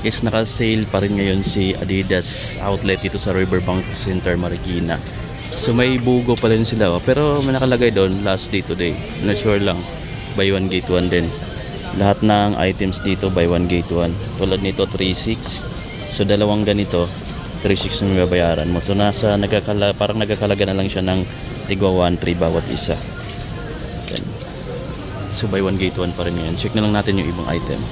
Is naka-sale pa rin ngayon si Adidas outlet dito sa Riverbank Center, Marikina. So may bugo pa rin sila, pero may nakalagay doon last day today. Not sure lang, buy one get one din. Lahat ng items dito buy one get one. Tulad nito 3.6. So dalawang ganito 3.6 na babayaran mo. So nasa parang nagkakalaga na lang siya ng tigwa 1.3 bawat isa. Yan. So buy one get one pa rin ngayon. Check na lang natin yung ibang item.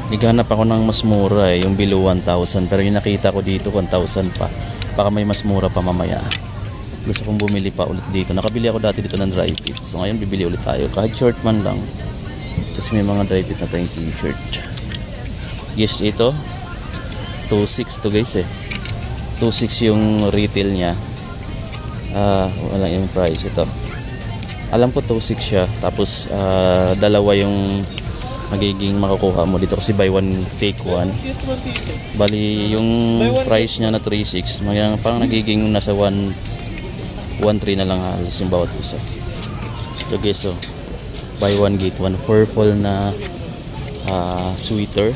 Naghanap ako ng mas mura yung below 1,000, pero yung nakita ko dito 1,000 pa. Baka may mas mura pa mamaya. Gusto kong bumili pa ulit dito. Nakabili ako dati dito ng dry fit. So ngayon bibili ulit tayo. Kahit short man lang. Kasi may mga dry fit na tayong t-shirt. Yes, ito 2.6 to guys eh. 2.6 yung retail niya. Wala yung price ito. Alam ko 2.6 siya. Tapos dalawa yung magiging makukuha mo dito kasi buy one take one. Bali yung price niya na 3.6 parang nagiging nasa 1.3 na lang halos yung bawat isa. So guys, so buy one get one purple na sweater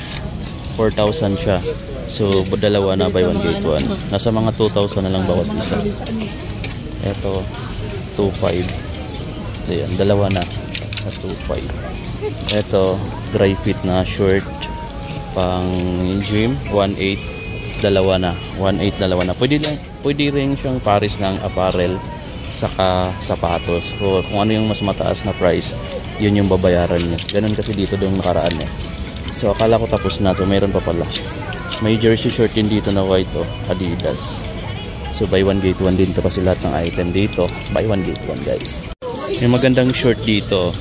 4,000 siya. So dalawa na buy one get one. Nasa mga 2,000 na lang bawat isa. Ito 2.5. So yan, dalawa na sa 2.5. Ito dry fit na short pang gym 1.8, dalawa na 1.8, dalawa na. Pwede rin siyang pares ng apparel saka sapatos. So kung ano yung mas mataas na price, yun yung babayaran niya. Ganun kasi dito doon nakaraan eh. So akala ko tapos na, so mayroon pa pala. May jersey short din dito na white Adidas. So buy one get one din to kasi lahat ng item dito buy one get one guys. May magandang short dito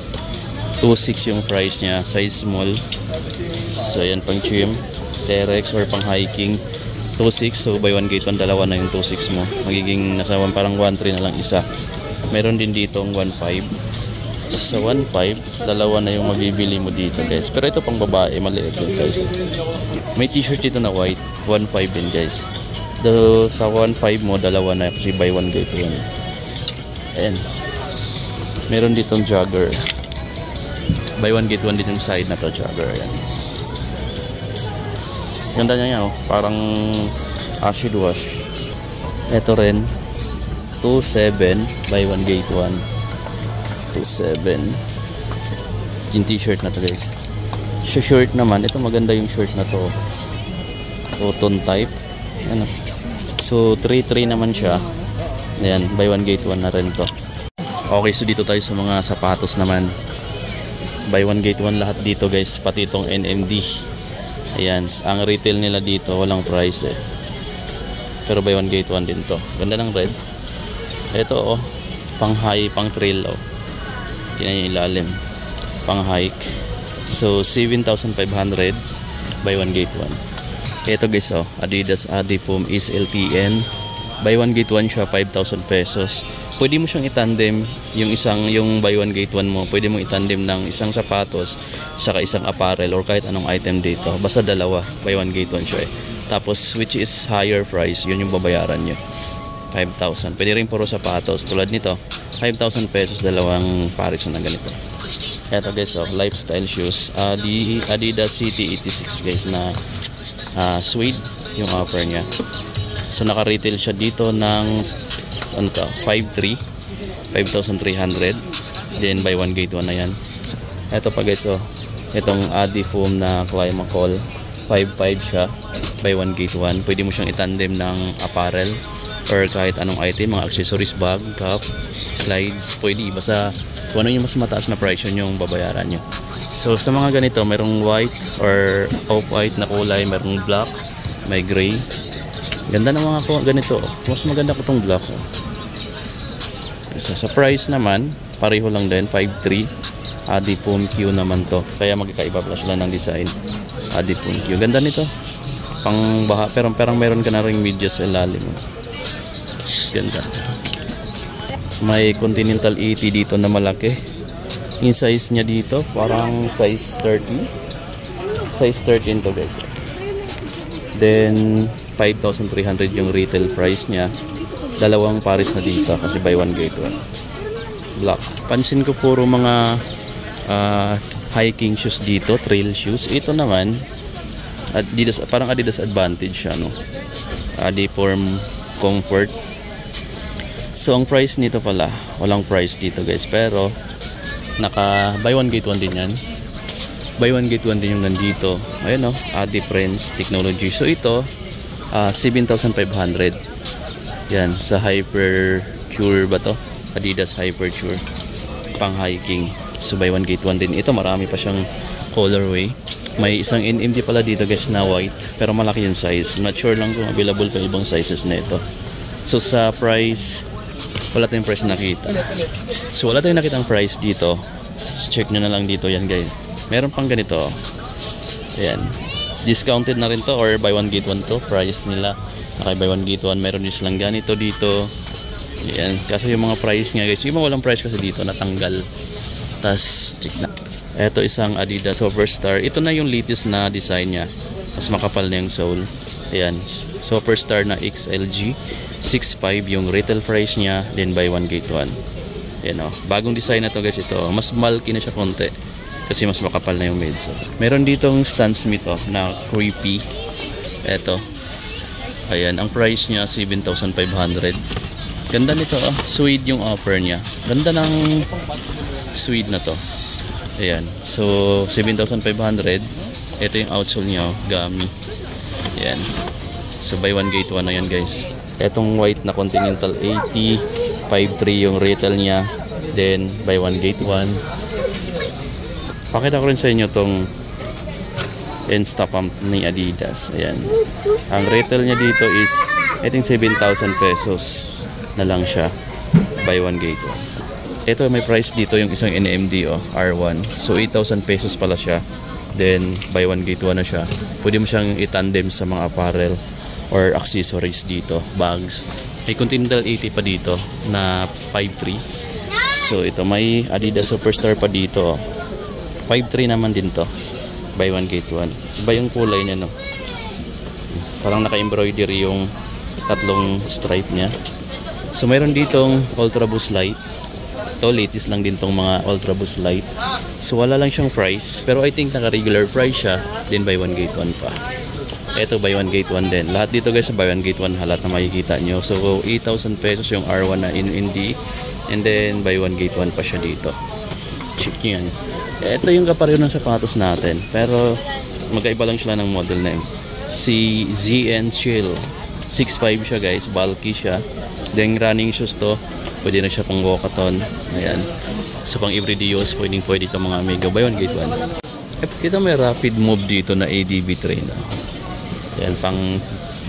2.6 yung price niya, size small. So yan pang gym, Terex or pang hiking 2.6. So buy one get one, dalawa na yung 2.6 mo. Magiging nasa parang 1.3 na lang isa. Meron din dito ang 1.5. Sa 1.5 dalawa na yung mabibili mo dito guys. Pero ito pang babae, maliit yung size. May t-shirt dito na white 1.5 din guys. Sa 1.5 mo dalawa na kasi buy one get one. Ayan. Meron ditong jogger buy one get one dito yung side na to, jogger. Ayan. Ganda niya parang acid wash. Ito rin 2.7 buy one get one. 2.7 yung t-shirt na to guys. Short naman, ito maganda yung short na to, cotton type. Ano? So 3.3 naman siya. Ayan, buy one get one na rin to. Okay, so dito tayo sa mga sapatos naman. Buy one get one lahat dito guys, pati itong NMD. Ayan, ang retail nila dito walang price eh, pero buy one get one din to. Ganda ng red. Ito pang high, pang trail tingnan yung ilalim, pang hike. So 7,500 buy one get one. Ito guys Adidas Adipom is LTN, buy one get one siya 5,000 pesos. Pwede mo siyang itandem yung buy one get one mo, pwede mo itandem ng isang sapatos saka isang apparel or kahit anong item dito. Basta dalawa, buy one get one siya eh. Tapos which is higher price, yun yung babayaran nyo 5,000. Pwede rin puro sapatos tulad nito 5,000 pesos, dalawang pares na ganito. Eto guys lifestyle shoes, Adidas City 86 guys na suede yung offer nya. So naka-retail siya dito ng 5.3, 5,300. Then buy one get one na yan. Ito pa guys itong Adipom na Climacool 5.5 siya, buy one get one. Pwede mo siyang itandem ng apparel or kahit anong item, mga accessories, bag, cup, slides, pwede. Basta kung ano yung mas mataas na price yun yung babayaran nyo. So sa mga ganito, mayroong white or off-white na kulay, mayroong black, may gray. Ganda ng mga ganito. Mas maganda ko itong black. So sa price naman pareho lang din, 5.3. Adipom Q naman to, kaya magkakaiba pala sila ng design. Adipom Q, ganda nito, pang baha, pero meron ka na ring medyas sa ilalim. Ganda. May Continental 80 dito na malaki. Yung size niya dito parang size 30, size 13 to guys. Then 5,300 yung retail price niya. Dalawang pares na dito kasi buy one get one. Black. Pansin ko puro mga hiking shoes dito, trail shoes. Ito naman Adidas, parang Adidas Advantage siya, no? Adiform Comfort. So ang price nito pala, walang price dito guys, pero naka buy one get one din yan. Buy one get one din yung nandito. Ayun, no? Adifriends Technology. So ito 7,500. Yan, sa Hypercure ba to? Adidas Hypercure pang hiking. So buy one get one din. Ito marami pa siyang colorway. May isang NMD pala dito guys na white, pero malaki yung size. Not sure lang kung available pa ibang sizes na ito. So sa price, wala tayong price nakita. So wala tayong nakitang price dito. So, check nyo na lang dito yan guys. Meron pang ganito. Ayan, discounted na rin to, or buy one get one to. Price nila okay, buy one get one. Meron din silang ganito dito. Ayan, kasi yung mga price nga guys, yung mga walang price kasi dito natanggal. Tas check na. Ito isang Adidas Superstar. Ito na yung latest na design niya. Mas makapal na yung sole. Ayan, Superstar na XLG 6.5 yung retail price niya. Then buy one get one. Ayan, oh, bagong design na to guys. Ito mas bulky na siya konti kasi mas makapal na yung midsole. Meron ditong Stan Smith na creepy. Ito, ayan, ang price niya 7,500. Ganda nito, suede yung offer niya. Ganda ng suede na to. Ayan, so 7,500. Ito yung outsole niya, Gami. Ayan, so buy one get one na yan guys. Etong white na Continental 80 5.3 yung retail niya. Then buy one get one. Pakita ko rin sa inyo tong Instapump ni Adidas. Ayan, ang retail niya dito is I think 7,000 pesos na lang siya. Buy one get one. Ito may price dito yung isang NMD R1. So 8,000 pesos pala siya. Then buy one get one na siya. Pwede mo siyang itandem sa mga apparel or accessories dito, bags. May Continental 80 pa dito na 5.3. So ito may Adidas Superstar pa dito. 5.3 naman din to. Buy one get one. Iba yung kulay niya, no? Parang naka-embroidery yung tatlong stripe niya. So mayroon ditong Ultra Boost Light. Ito latest lang din tong mga Ultra Boost Light. So wala lang siyang price, pero I think naka regular price siya. Then buy one get one pa. Ito buy one get one din. Lahat dito guys buy one get one, halat na makikita nyo. So 8,000 pesos yung R1 na NMD. And then buy one get one pa siya dito. Check nyo yan. Ito yung kapareho ng sapatos natin, pero magkaiba lang sila ng model name. Si ZN Chill 6.5 siya guys, bulky siya. Then running shoes to, pwede na siya pang walkathon. Ayan, so pang everyday use, pwede ito mga amigo. Buy one get one. Kita may rapid move dito na ADB trainer. Ayan, pang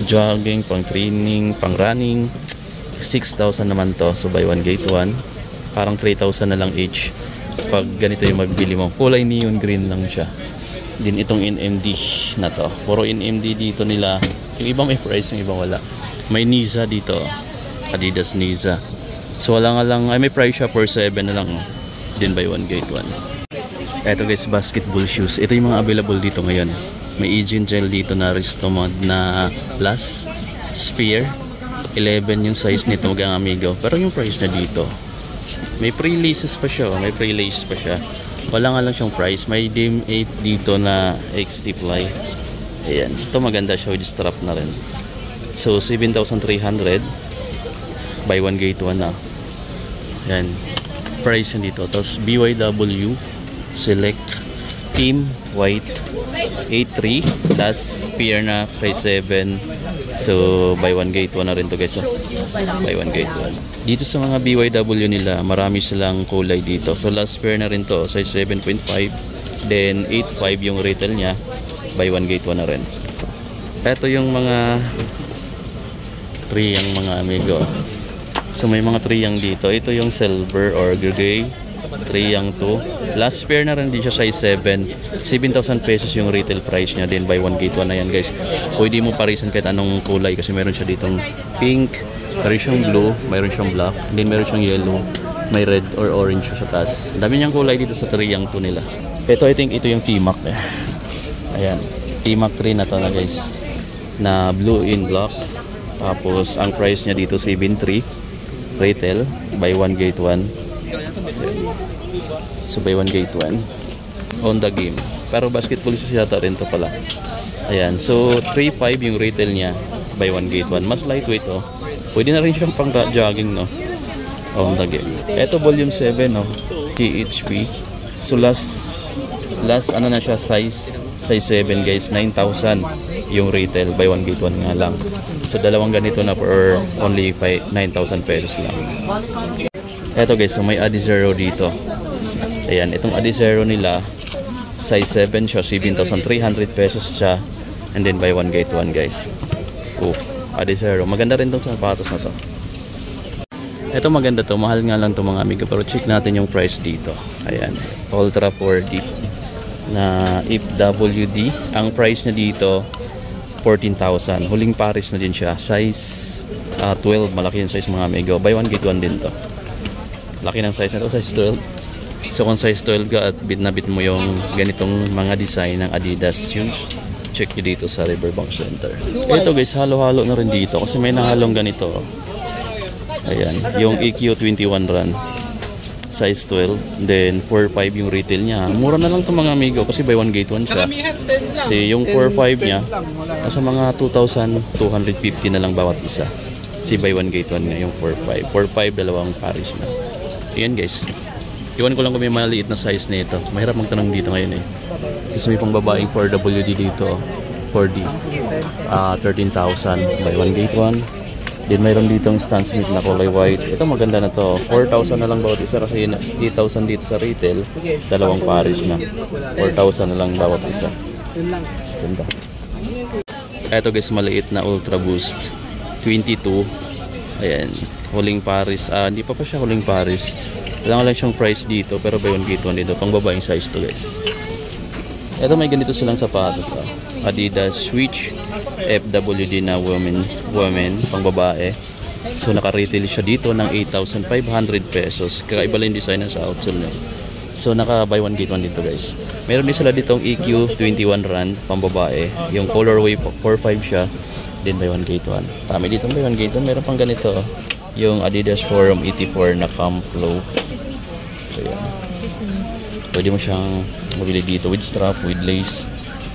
jogging, pang training, pang running. 6,000 naman to. So buy one get one. Parang 3,000 na lang each pag ganito yung magbili mo. Kulay neon green lang siya. Din itong NMD na to, puro NMD dito nila. Yung ibang may price, yung ibang wala. May Niza dito, Adidas Niza. So wala nga lang, ay may price siya for 7 na lang. Din buy one get one. Eto guys, basketball shoes. Ito yung mga available dito ngayon. May Egen Gel dito na Ristomod na Plus Sphere 11 yung size nito mga amigo. Pero yung price na dito, may pre-laces pa siya. May pre-laces pa siya. Wala nga lang siyang price. May Dame 8 dito na XT Fly. Ayan, ito maganda siya with strap na rin. So 7,300. Buy one get one na. Ayan, price yun dito. Tapos BYW Select Team White 8.3 plus Spear na size 7. So buy one get one na rin to guys. Buy one get one. Dito sa mga BYW nila, marami silang kulay dito. So last pair na rin to, size 7.5. Then 8.5 yung retail niya. Buy one get one na rin. Ito yung mga triyang mga amigo. So may mga triyang dito. Ito yung silver or gray. Triyang 2. Last pair na rin din siya, size 7. 7,000 pesos yung retail price niya. Then buy one get one na yan guys. Pwede mo parisan kahit anong kulay kasi meron siya ditong pink, meron siyang blue, meron siyang black, then meron siyang yellow, may red or orange sa taas. Dami niyang kulay dito sa Triyang 2 nila. Ito, I think ito yung T-Mac. Ayan, T-Mac 3 na to na guys, na blue in black. Tapos ang price niya dito 7.3 retail, buy one get one. So buy one get one on the game. Pero basketball siya rin to pala. Ayan, so 3.5 yung retail niya. Buy one get one. Mas lightweight oh. Pwede na rin siyang pang jogging no. On the game. Ito volume 7 no. THP. So last ano na siya size 7 guys, 9,000 yung retail. Buy one get one nga lang. So dalawang ganito na for only 9,000 pesos lang. Ito guys, so may Adizero dito. Ayan, itong Adizero nila size 7 siya, 7,300 pesos siya. And then buy one get one guys. Oh, Adizero. Maganda rin tong sapatos na to. Ito maganda to, mahal nga lang to mga amigo, pero check natin yung price dito. Ayan, Ultra 4D na FWD. Ang price niya dito 14,000. Huling Paris na din siya. Size 12, malaki yung size mga amigo. Buy one get one din to. Laki ng size na to, size 12. So kung size 12 ka at bit na bit mo yung ganitong mga design ng Adidas shoes, check nyo dito sa Riverbank Center. Ito guys, halo-halo na rin dito kasi may nahalong ganito. Ayan, yung EQ21 run size 12, then 4.5 yung retail niya. Mura na lang to mga amigo kasi buy one get one siya. Kasi yung 4.5 niya nasa mga 2,250 na lang bawat isa. Si buy one get one nga yung 4.5. 4.5 dalawang Paris na. Ayan guys, iwan ko lang kung may maliit na size na ito. Mahirap magtanong dito ngayon eh. Kasi may pang babaeng 4WD dito, 4D, 13,000 buy one get one. Then mayroon ditong Stan Smith na kulay white. Ito maganda na to. 4,000 na lang bawat isa kasi 8,000 dito sa retail. Dalawang Paris na. 4,000 na lang bawat isa. Ganda. Ito guys, maliit na Ultra Boost 22. Ayan, huling Paris. Hindi pa siya huling Paris. Lang siyang price dito pero buy one get one dito. Pang babaeng size to guys. Ito may ganito silang sapatos. Adidas Switch FWD na women pang babae. So naka-retail siya dito ng 8,500 pesos. Kakaiba lang yung design sa outsole niya. So naka buy one get one dito guys. Meron din sila ditong EQ21 run pang babae. Yung colorway 4.5 siya. Then buy one get one. Tama dito buy one get one. Meron pang ganito. Yung Adidas Forum 84 na Camp Flow. So yan. Pwede mo siyang mabili dito with strap, with lace.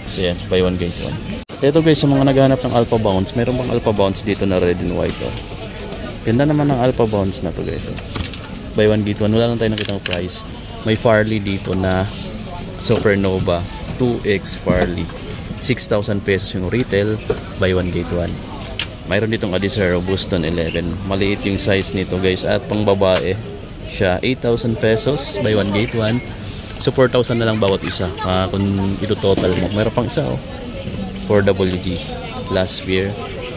So yan, buy one get one. Ito guys, sa mga naghahanap ng Alpha Bounce, mayroon pang Alpha Bounce dito na red and white. Oh. Ganda naman ng Alpha Bounce na to guys. Oh. Buy one get one. Wala lang tayo nakitang price. May Farley dito na Supernova 2X Farley. 6,000 pesos yung retail. Buy one get one. Mayroon ditong Adizero Boston 11. Maliit yung size nito guys. At pang babae siya 8,000 pesos. Buy one get one. So 4,000 na lang bawat isa. Kung ito total mo. Mayroon pang isa oh. 4WD last year.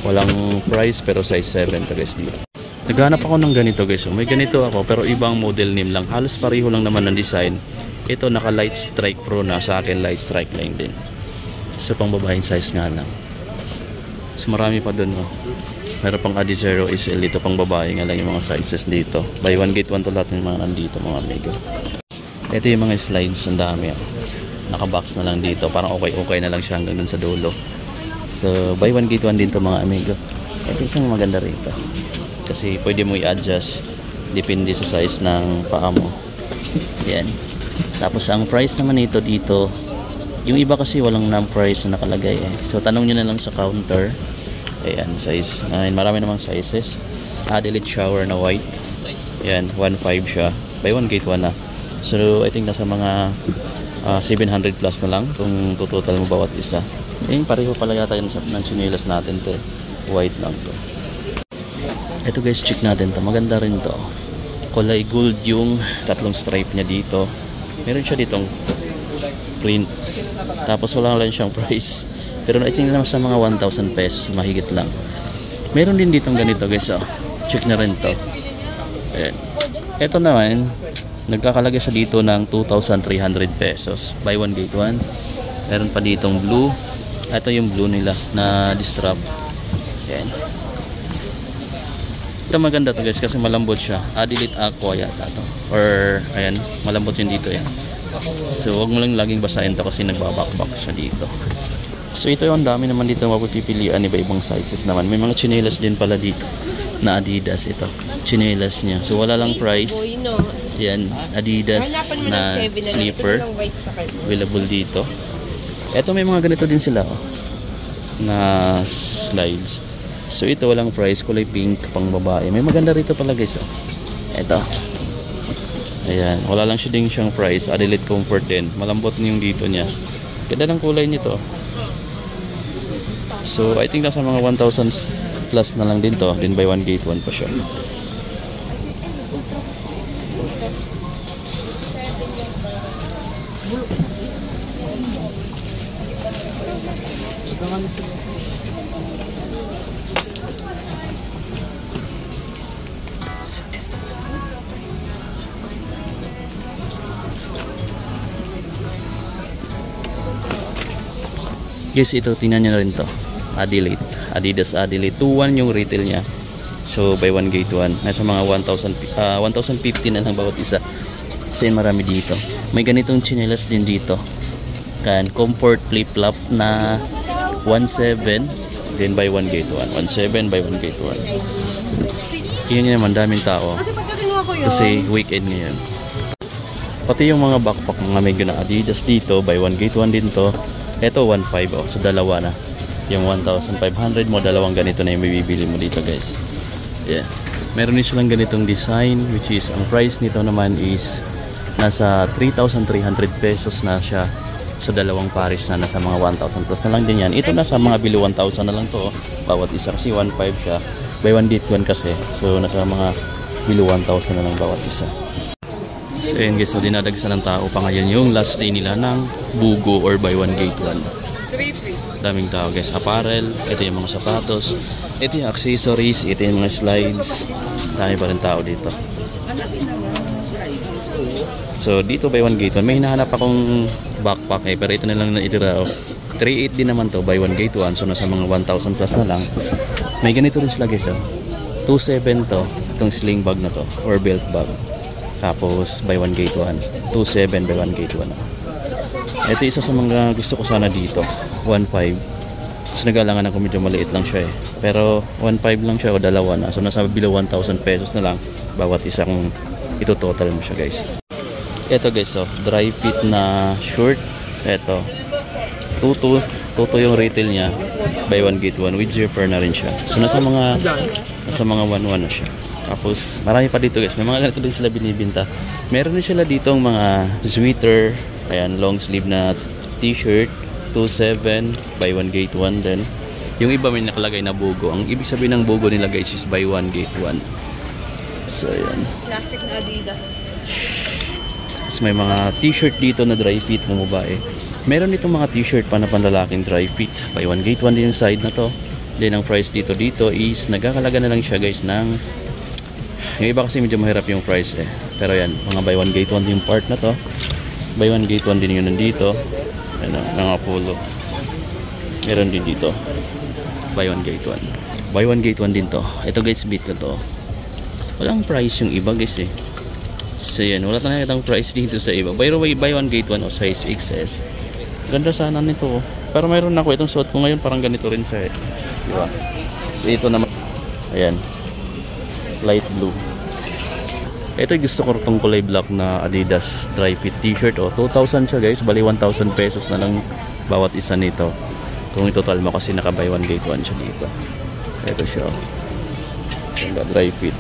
Walang price pero size 7 to guys dito. Naghanap ako ng ganito guys. So, may ganito ako pero ibang model name lang. Halos pareho lang naman ng design. Ito naka Light Strike Pro na. Sa akin Light Strike lang din. So pang babaeng size nga lang. So marami pa dun oh. Meron pang Adizero SL dito pang babae nga lang yung mga sizes dito. Buy one get one to lahat ng mga nandito mga amigo. Ito yung mga slides, ang dami oh. Nakabox na lang dito, parang okay na lang siya hanggang dun sa dulo. So buy one get one din to mga amigo. Ito isang maganda rito kasi pwede mo i-adjust depende sa size ng paa mo. Yan. Tapos ang price naman nito dito, yung iba kasi walang price na nakalagay eh. So tanong nyo na lang sa counter. Ayan, size, marami namang sizes. Delete shower na white. Ayan, 1.5 siya. Buy one get one na. So I think nasa mga 700 plus na lang kung total mo bawat isa. Yung pareho pala yata yun ng chinelas natin to. White lang to. Ito guys, check natin to. Maganda rin to. Kulay gold yung tatlong stripe niya dito. Meron siya ditong print. Tapos wala lang siyang price. Pero I think naman sa mga 1,000 pesos mahigit lang. Meron din ditong ganito guys. Oh. Check na rin to. Ayan. Ito naman nagkakalagay siya dito ng 2,300 pesos. Buy one get one. Meron pa ditong blue. Ito yung blue nila na distrap. Ayan. Ito maganda to guys kasi malambot siya. Delete aqua yata to. Or ayan, malambot yun dito yan. So wag mo lang laging basahin to kasi nagbabakbak siya dito. So ito yung dami naman dito mapipilian, iba-ibang sizes naman. May mga chinelas din pala dito na Adidas ito. Chinelas niya. So wala lang price. Yan, Adidas na sleeper available dito. Ito may mga ganito din sila oh. na slides. So ito walang price, kulay pink, pang babae. May maganda rito pala guys. Ito. Ayan, wala lang siya ding siyang price. Adelaide Comfort din. Malambot yung dito niya. Ganda ng kulay nito. So I think nasa mga 1,000 plus na lang din to. Din buy one get one pa siya. Guys, ito tingnan nyo na rin to. Adelaide, Adidas Adelaide 2.1 yung retail nya. So buy one get one. Nasa mga 1,050 na lang bawat isa. Kasi marami dito. May ganitong chinelas din dito. Kan comfort flip-flop na 1,700 then buy one get one. 1,700 buy one get one. Yun yun naman, daming tao. Kasi weekend ngayon. Pati yung mga backpack, mga medyo na Adidas dito, buy one get one din to. Ito 1,500 oh. So dalawa na. Yung 1,500 mo, dalawang ganito na yung bibili mo dito guys. Yeah. Meron din silang ganitong design, which is ang price nito naman is nasa 3,300 pesos na siya. So dalawang pares na nasa mga 1,000 plus na lang din yan. Ito nasa mga below 1,000 na lang to oh. Bawat isa kasi 1,500 siya. Buy one get one kasi. So nasa mga below 1,000 na lang bawat isa. So yun guys, so dinadagsan ng tao pa ngayon yung last day nila ng Bugo or buy one get one. Daming tao guys. Apparel, ito yung mga sapatos, ito yung accessories, ito yung mga slides. Dami pa rin tao dito. So dito buy one get one. May hinahanap akong backpack eh, pero ito na lang na itira. 3,800 din naman to, buy one get one. So nasa mga 1,000 plus na lang. May ganito rin sila guys oh. 2,700 to, itong sling bag na to or belt bag. Tapos buy one get one. 2,700 buy one get one. Ito isa sa mga gusto ko sana dito. 1,500. Kasi nagalangan ako medyo maliit lang siya eh. Pero 1,500 lang siya o dalawa na. So nasa below 1,000 pesos na lang bawat isa kung ito total mo siya guys. Ito guys oh, dry fit na short. Ito. Tuto yung retail niya. Buy one get one with zipper na rin siya. So nasa mga 1,100 na siya. Tapos marami pa dito guys, may mga ganito din sila binibinta. Meron din sila dito ang mga sweater, ayan, long sleeve na t-shirt, 2,700 buy one get one din. Yung iba may nakalagay na Bugo. Ang ibig sabihin ng Bugo nila guys is buy one get one. So ayan, classic na Adidas. Tapos may mga t-shirt dito na dry fit na babae. Meron ditong mga t-shirt pa na panlalaking dry fit, buy one get one din yung side na to. Then ang price dito is nagkakalaga na lang siya guys ng, yung iba kasi medyo mahirap yung price eh. Pero yan, mga buy one get one din yung part na to. Buy one get one din yun nandito. Ayan, mga polo. Meron din dito. Buy one get one. Buy one get one din to. Ito guys, beat ko to. Walang price yung iba guys eh. So yan, wala tayong itang price dito sa iba. Buy one get one o size XS. Ganda sana nito oh. Pero mayroon ako itong suot ko ngayon, parang ganito rin siya eh. Diba? So ito naman. Ayan. Light blue. Ito gusto ko itong kulay black na Adidas dry fit t-shirt oh. 2,000 siya guys, bali 1,000 pesos na lang bawat isa nito kung i-total mo kasi naka buy one get one siya dito. Ito siya oh. Dry fit,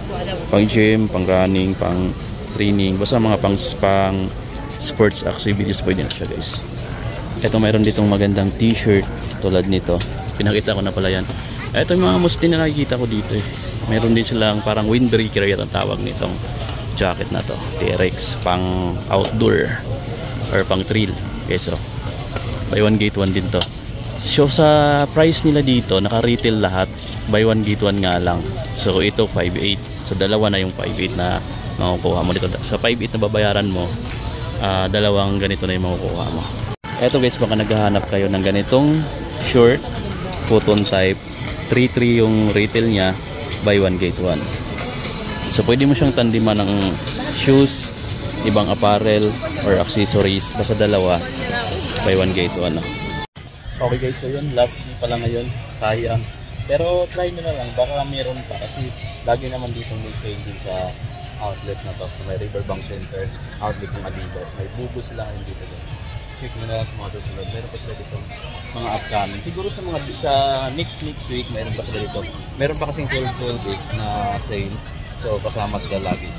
pang gym, pang running, pang training, basta mga pang sports activities pwede na siya guys. Ito mayroon ditong magandang t-shirt tulad nito, pinakita ko na pala yan. Ito yung mga mostly na nakikita ko dito eh. Meron din silang parang windbreaker yan ang tawag nitong jacket na to, T-Rex, pang outdoor or pang trail. Okay, so buy one get one din to. So sa price nila dito, naka-retail lahat, buy one get one nga lang. So ito 5,800. So dalawa na yung 5,800 na makukuha mo dito. Sa 5,800 na babayaran mo, dalawang ganito na yung makukuha mo. Eto guys, baka naghahanap kayo ng ganitong short, cotton type, 3,300 yung retail niya, buy one get one. So pwede mo siyang tandiman ng shoes, ibang apparel or accessories, basta dalawa, buy one get one. Okay guys, so yun, last day pa lang ngayon, sayang. Pero try nyo na lang, baka meron pa kasi lagi naman din may sale din sa outlet na to, sa may Riverbank Center, outlet ng Adidas. May Bugo sila ngayon dito guys. week na sa mga susunod. Meron pa sila dito mga upcoming. Siguro sa mga sa next week meron pa sila dito. Meron pa kasing 12 week na sale. So kasama sila lagi.